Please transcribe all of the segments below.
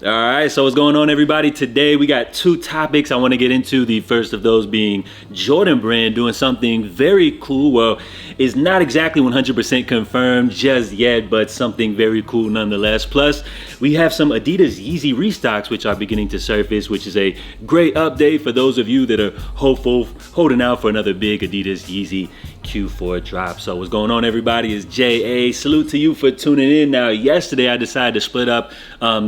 All right, so what's going on, everybody? Today we got two topics I want to get into. The first of those being Jordan Brand doing something very cool. Well, it's not exactly 100% confirmed just yet, but something very cool nonetheless. Plus, we have some Adidas Yeezy restocks which are beginning to surface, which is a great update for those of you that are hopeful, holding out for another big Adidas Yeezy Q4 drop. So what's going on, everybody? It's JA. Salute to you for tuning in. Now, yesterday I decided to split up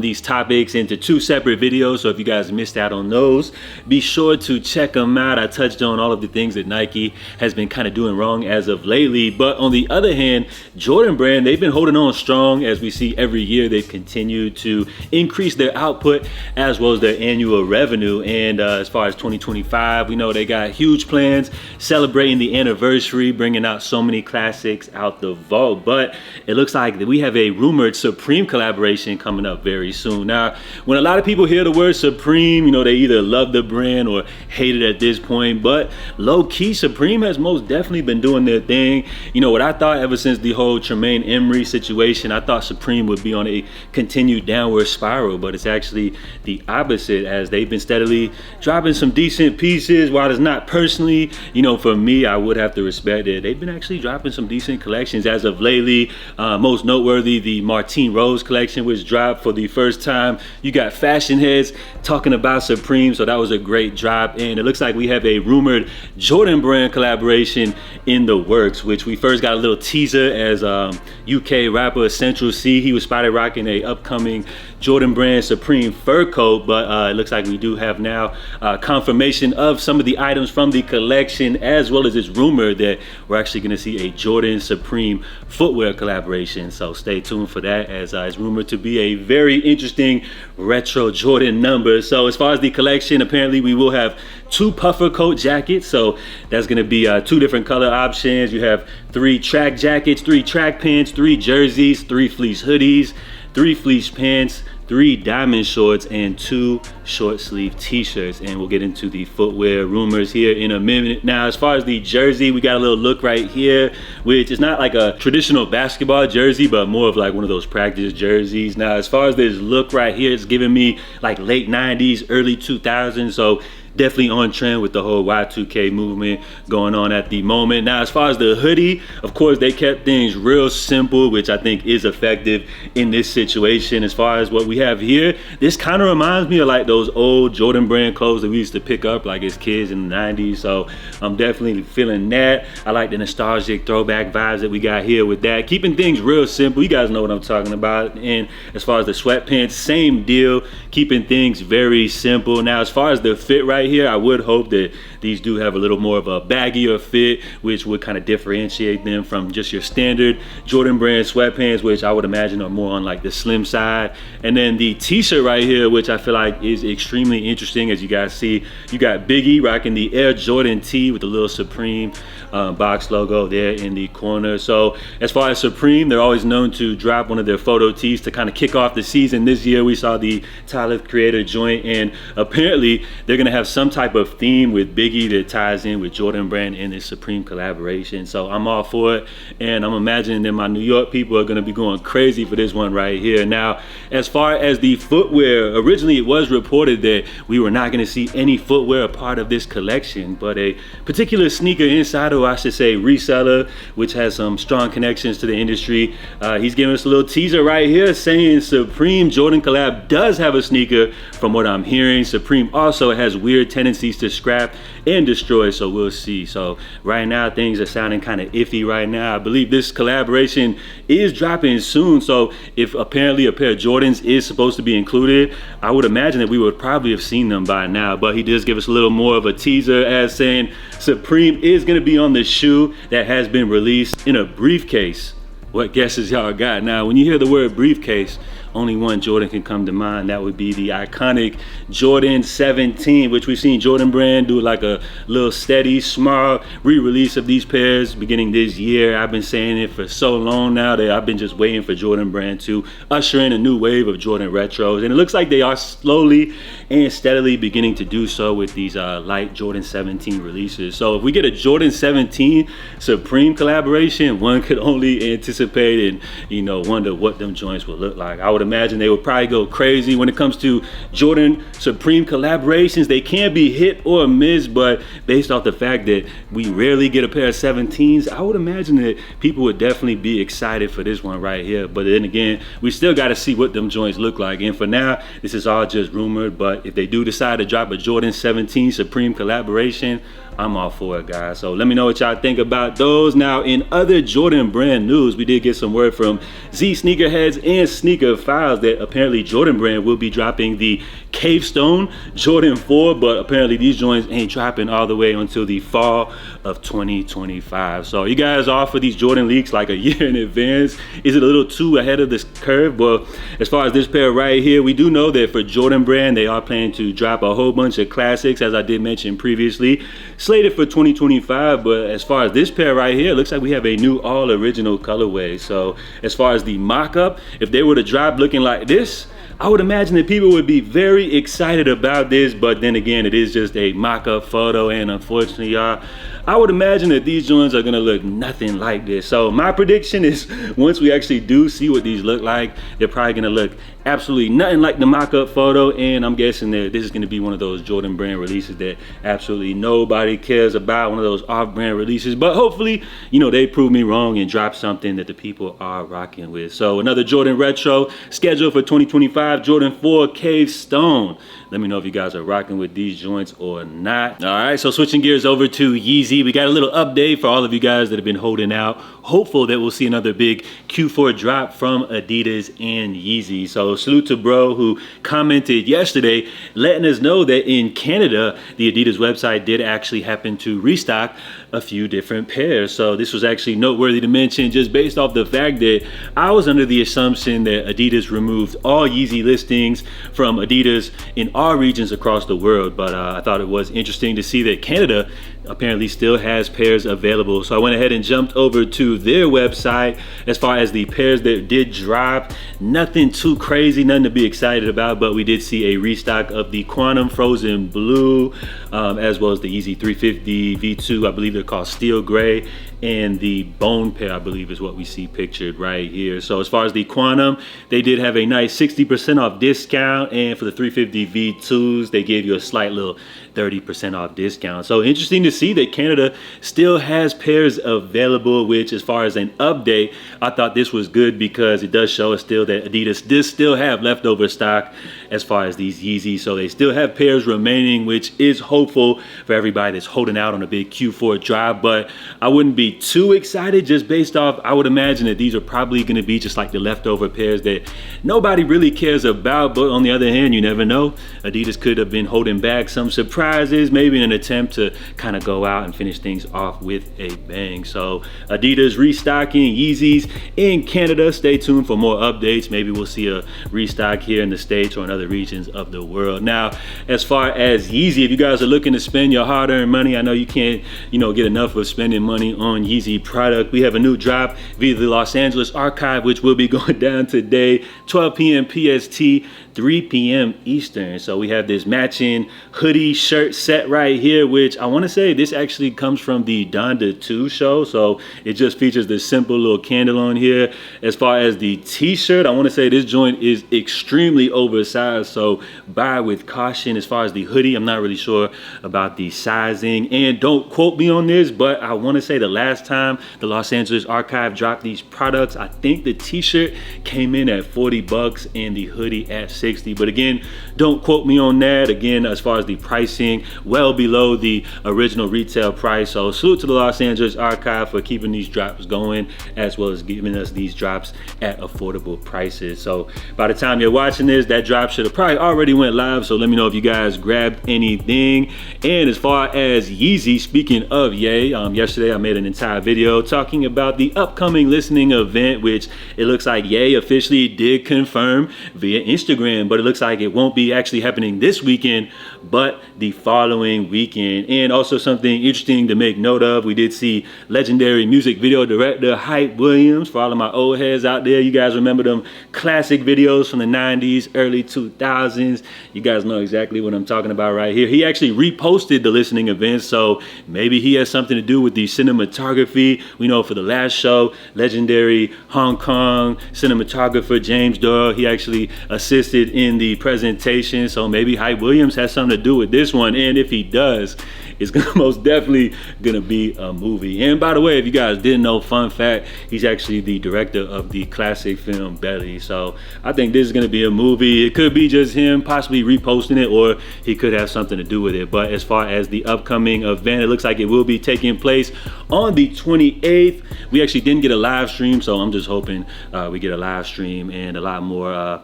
these topics into two separate videos, so if you guys missed out on those, be sure to check them out. I touched on all of the things that Nike has been kind of doing wrong as of lately, but on the other hand, Jordan Brand, they've been holding on strong. As we see every year, they've continued to increase their output as well as their annual revenue. And as far as 2025, we know they got huge plans celebrating the anniversary, bringing out so many classics out the vault. But it looks like that we have a rumored Supreme collaboration coming up very soon. Now, when a lot of people hear the word Supreme, you know, they either love the brand or hate it at this point. But low-key, Supreme has most definitely been doing their thing. You know, what I thought ever since the whole Tremaine Emory situation, I thought Supreme would be on a continued downward spiral, but it's actually the opposite, as they've been steadily dropping some decent pieces. While it's not personally, you know, for me, I would have to respect it. They've been actually dropping some decent collections as of lately. Most noteworthy, the Martine Rose collection, which dropped for the first time. You got fashion heads talking about Supreme, so that was a great drop. And it looks like we have a rumored Jordan Brand collaboration in the works, which we first got a little teaser as UK rapper Central C. He was spotted rocking a upcoming Jordan Brand Supreme fur coat, but it looks like we do have now confirmation of some of the items from the collection, as well as it's rumored that we're actually going to see a Jordan Supreme footwear collaboration. So stay tuned for that, as it's rumored to be a very interesting retro Jordan number. So as far as the collection, apparently we will have two puffer coat jackets. So that's going to be two different color options. You have 3 track jackets, 3 track pants, 3 jerseys, 3 fleece hoodies, 3 fleece pants, 3 diamond shorts, and 2 short sleeve t-shirts. And we'll get into the footwear rumors here in a minute. Now, as far as the jersey, we got a little look right here, which is not like a traditional basketball jersey, but more of like one of those practice jerseys. Now, as far as this look right here, it's giving me like late 90s, early 2000s. So definitely on trend with the whole Y2K movement going on at the moment. Now, as far as the hoodie, of course, they kept things real simple, which I think is effective in this situation. As far as what we have here, this kind of reminds me of like those old Jordan Brand clothes that we used to pick up like as kids in the 90s. So I'm definitely feeling that. I like the nostalgic throwback vibes that we got here with that. Keeping things real simple. You guys know what I'm talking about. And as far as the sweatpants, same deal. Keeping things very simple. Now, as far as the fit right here, I would hope that these do have a little more of a baggier fit, which would kind of differentiate them from just your standard Jordan Brand sweatpants, which I would imagine are more on like the slim side. And then the t-shirt right here, which I feel like is extremely interesting. As you guys see, you got Biggie rocking the Air Jordan tee with the little Supreme box logo there in the corner. So as far as Supreme, they're always known to drop one of their photo tees to kind of kick off the season. This year we saw the Tyler Creator joint, and apparently they're gonna have some type of theme with Biggie that ties in with Jordan Brand and this Supreme collaboration. So I'm all for it, and I'm imagining that my New York people are gonna be going crazy for this one right here. Now, as far as the footwear, originally it was reported that we were not gonna see any footwear a part of this collection, but a particular sneaker insider, or I should say reseller, which has some strong connections to the industry, he's giving us a little teaser right here saying Supreme Jordan collab does have a sneaker. From what I'm hearing, Supreme also has weird tendencies to scrap and destroy, so we'll see. So right now things are sounding kind of iffy right now. I believe this collaboration is dropping soon, so if apparently a pair of Jordans is supposed to be included, I would imagine that we would probably have seen them by now. But he does give us a little more of a teaser as saying Supreme is going to be on the shoe that has been released in a briefcase. What guesses y'all got? Now, when you hear the word briefcase, only one Jordan can come to mind. That would be the iconic Jordan 17, which we've seen Jordan Brand do like a little steady, small re-release of these pairs beginning this year. I've been saying it for so long now that I've been just waiting for Jordan Brand to usher in a new wave of Jordan retros. And it looks like they are slowly and steadily beginning to do so with these light Jordan 17 releases. So if we get a Jordan 17 Supreme collaboration, one could only anticipate and, you know, wonder what them joints will look like. I would imagine they would probably go crazy. When it comes to Jordan Supreme collaborations, they can be hit or miss, but based off the fact that we rarely get a pair of 17s, I would imagine that people would definitely be excited for this one right here. But then again, we still got to see what them joints look like. And for now, this is all just rumored, but if they do decide to drop a Jordan 17 Supreme collaboration, I'm all for it, guys. So let me know what y'all think about those. Now, in other Jordan brand news, we did get some word from Z Sneakerheads and Sneaker Files that apparently Jordan brand will be dropping the Cave Stone Jordan 4, but apparently these joints ain't dropping all the way until the fall of 2025. So you guys all for these Jordan leaks like a year in advance? Is it a little too ahead of this curve? Well, as far as this pair right here, we do know that for Jordan brand, they are planning to drop a whole bunch of classics, as I did mention previously, slated for 2025. But as far as this pair right here, it looks like we have a new all original colorway. So as far as the mock-up, if they were to drop looking like this, I would imagine that people would be very excited about this, but then again, it is just a mock-up photo, and unfortunately, y'all, I would imagine that these joints are gonna look nothing like this. So my prediction is once we actually do see what these look like, they're probably gonna look absolutely nothing like the mock-up photo, and I'm guessing that this is gonna be one of those Jordan brand releases that absolutely nobody cares about, one of those off-brand releases, but hopefully, you know, they prove me wrong and drop something that the people are rocking with. So another Jordan retro scheduled for 2025, Jordan 4 Cave Stone. Let me know if you guys are rocking with these joints or not. All right, so switching gears over to Yeezy, we got a little update for all of you guys that have been holding out, hopeful that we'll see another big Q4 drop from Adidas and Yeezy. So salute to bro who commented yesterday letting us know that in Canada, the Adidas website did actually happen to restock a few different pairs. So this was actually noteworthy to mention just based off the fact that I was under the assumption that Adidas removed all Yeezy listings from Adidas in all regions across the world. But I thought it was interesting to see that Canada apparently still has pairs available. So I went ahead and jumped over to their website. As far as the pairs that did drop, nothing too crazy, nothing to be excited about, but we did see a restock of the Quantum Frozen Blue, as well as the Yeezy 350 V2, I believe they're called Steel Gray, and the Bone pair, I believe, is what we see pictured right here. So as far as the Quantum, they did have a nice 60% off discount, and for the 350 V2s, they gave you a slight little 30% off discount. So interesting to see that Canada still has pairs available, which as far as an update, I thought this was good because it does show us still that Adidas does still have leftover stock as far as these Yeezys. So they still have pairs remaining, which is hopeful for everybody that's holding out on a big Q4 drop. But I wouldn't be too excited just based off, I would imagine that these are probably going to be just like the leftover pairs that nobody really cares about. But on the other hand, you never know. Adidas could have been holding back some surprises, maybe in an attempt to kind of go out and finish things off with a bang. So Adidas restocking Yeezys in Canada. Stay tuned for more updates. Maybe we'll see a restock here in the States or in other regions of the world. Now, as far as Yeezy, if you guys are looking to spend your hard-earned money, I know you can't, get enough of spending money on Yeezy product. We have a new drop via the Los Angeles archive, which will be going down today, 12 p.m. PST, 3 p.m. Eastern. So we have this matching hoodie shirt set right here, which I want to say this actually comes from the Donda 2 show. So it just features this simple little candle on here. As far as the t-shirt, I want to say this joint is extremely oversized, so buy with caution. As far as the hoodie, I'm not really sure about the sizing, and don't quote me on this, but I want to say the last time the Los Angeles archive dropped these products, I think the t-shirt came in at 40 bucks and the hoodie at 60. But again, don't quote me on that. Again, as far as the pricing, well below the original retail price. So salute to the Los Angeles archive for keeping these drops going, as well as giving us these drops at affordable prices. So by the time you're watching this, that drop should have probably already went live. So let me know if you guys grabbed anything. And as far as Yeezy, speaking of Ye, yesterday I made an entire video talking about the upcoming listening event, which it looks like Ye officially did confirm via Instagram, but it looks like it won't be actually happening this weekend, but the following weekend. And also something interesting to make note of, we did see legendary music video director Hype Williams. For all of my old heads out there, you guys remember them classic videos from the 90s, early 2000s. You guys know exactly what I'm talking about right here. He actually reposted the listening event, so maybe he has something to do with the cinematography cinematography. We know for the last show, legendary Hong Kong cinematographer James Doyle, he actually assisted in the presentation. So maybe Hype Williams has something to do with this one. And if he does, it's most definitely gonna be a movie. And by the way, if you guys didn't know, fun fact, he's actually the director of the classic film Belly. So I think this is gonna be a movie. It could be just him possibly reposting it, or he could have something to do with it. But as far as the upcoming event, it looks like it will be taking place on the 28th. We actually didn't get a live stream, so I'm just hoping we get a live stream and a lot more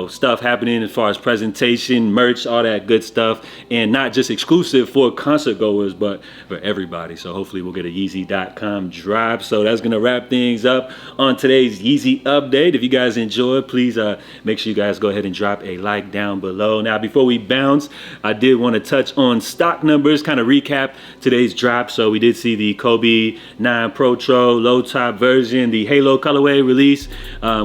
stuff happening as far as presentation, merch, all that good stuff, and not just exclusive for concert goers, but for everybody. So hopefully we'll get a yeezy.com drop. So that's gonna wrap things up on today's Yeezy update. If you guys enjoyed, please make sure you guys go ahead and drop a like down below. Now, before we bounce, I did want to touch on stock numbers, kind of recap today's drop. So we did see the Kobe 9 Pro Tro low top version, the Halo colorway release,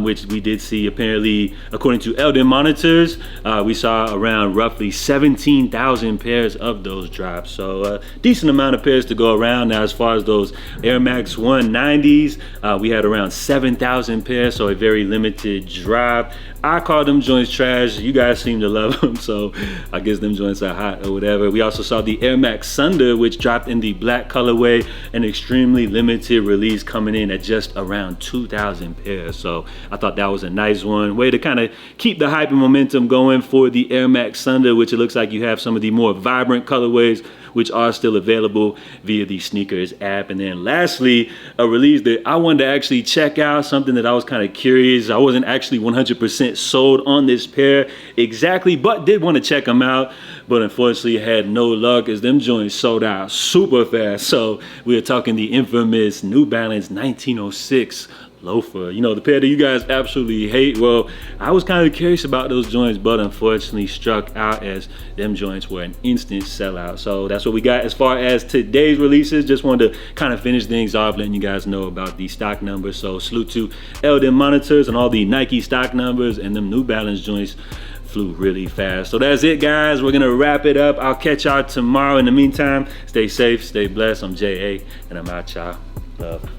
which we did see apparently, according to Eldon monitors, we saw around roughly 17,000 pairs of those drops. So decent amount of pairs to go around. Now, as far as those Air Max 190s, we had around 7,000 pairs, so a very limited drop. I call them joints trash. You guys seem to love them, so I guess them joints are hot or whatever. We also saw the Air Max Thunder, which dropped in the black colorway, an extremely limited release coming in at just around 2,000 pairs. So I thought that was a nice one. Way to kind of keep the hype and momentum going for the Air Max Thunder, which it looks like you have some of the more vibrant colorways, which are still available via the Sneakers app. And then lastly, a release that I wanted to actually check out, something that I was kind of curious. I wasn't actually 100% sold on this pair exactly, but did want to check them out. But unfortunately had no luck, as them joints sold out super fast. So we are talking the infamous New Balance 1906 loafer, the pair that you guys absolutely hate. Well, I was kind of curious about those joints, but unfortunately struck out, as them joints were an instant sellout. So that's what we got as far as today's releases. Just wanted to kind of finish things off, letting you guys know about the stock numbers. So salute to Eldon monitors and all the Nike stock numbers, and them New Balance joints flew really fast. So that's it, guys. We're gonna wrap it up. I'll catch y'all tomorrow. In the meantime, stay safe, stay blessed. I'm J.A. and I'm out, y'all. Love.